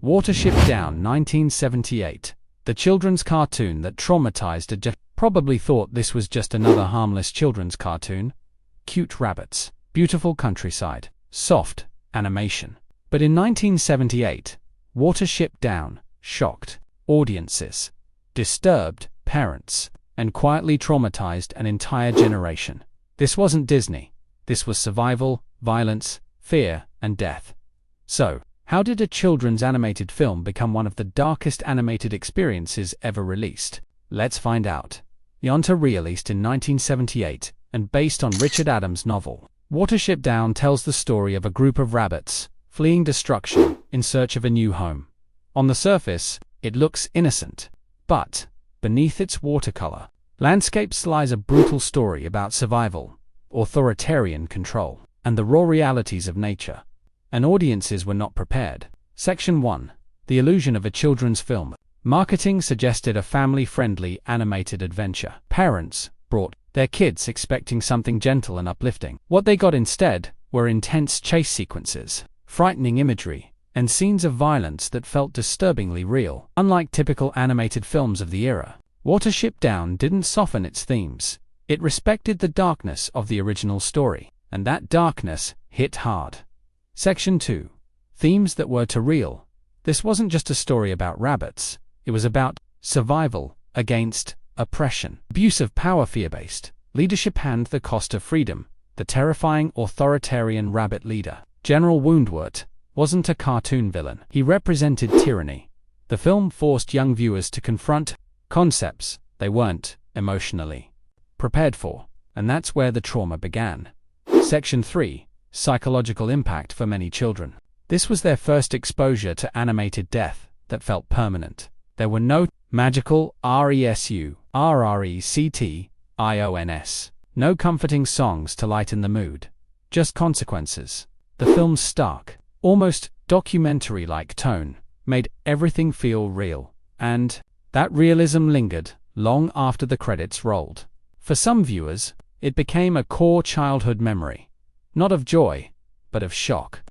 Watership Down, 1978. The children's cartoon that traumatized a probably thought this was just another harmless children's cartoon. Cute rabbits, beautiful countryside, soft animation. But in 1978, Watership Down shocked audiences, disturbed parents, and quietly traumatized an entire generation. This wasn't Disney. This was survival, violence, fear, and death. So, how did a children's animated film become one of the darkest animated experiences ever released? Let's find out. Yonta released in 1978 and based on Richard Adams' novel. Watership Down tells the story of a group of rabbits fleeing destruction in search of a new home. On the surface, it looks innocent, but beneath its watercolor landscapes lies a brutal story about survival, authoritarian control, and the raw realities of nature. And audiences were not prepared. Section 1. The illusion of a children's film. Marketing suggested a family-friendly animated adventure. Parents brought their kids expecting something gentle and uplifting. What they got instead were intense chase sequences, frightening imagery, and scenes of violence that felt disturbingly real. Unlike typical animated films of the era, Watership Down didn't soften its themes. It respected the darkness of the original story, and that darkness hit hard. Section 2. Themes that were too real. This wasn't just a story about rabbits. It was about survival against oppression, abuse of power, fear-based leadership, and the cost of freedom. The terrifying authoritarian rabbit leader, General Woundwort, wasn't a cartoon villain. He represented tyranny. The film forced young viewers to confront concepts they weren't emotionally prepared for, and that's where the trauma began. Section 3. Psychological impact for many children. This was their first exposure to animated death that felt permanent. There were no magical RESURRECTIONS, no comforting songs to lighten the mood, just consequences. The film's stark, almost documentary-like tone made everything feel real, and that realism lingered long after the credits rolled. For some viewers, it became a core childhood memory, not of joy, but of shock.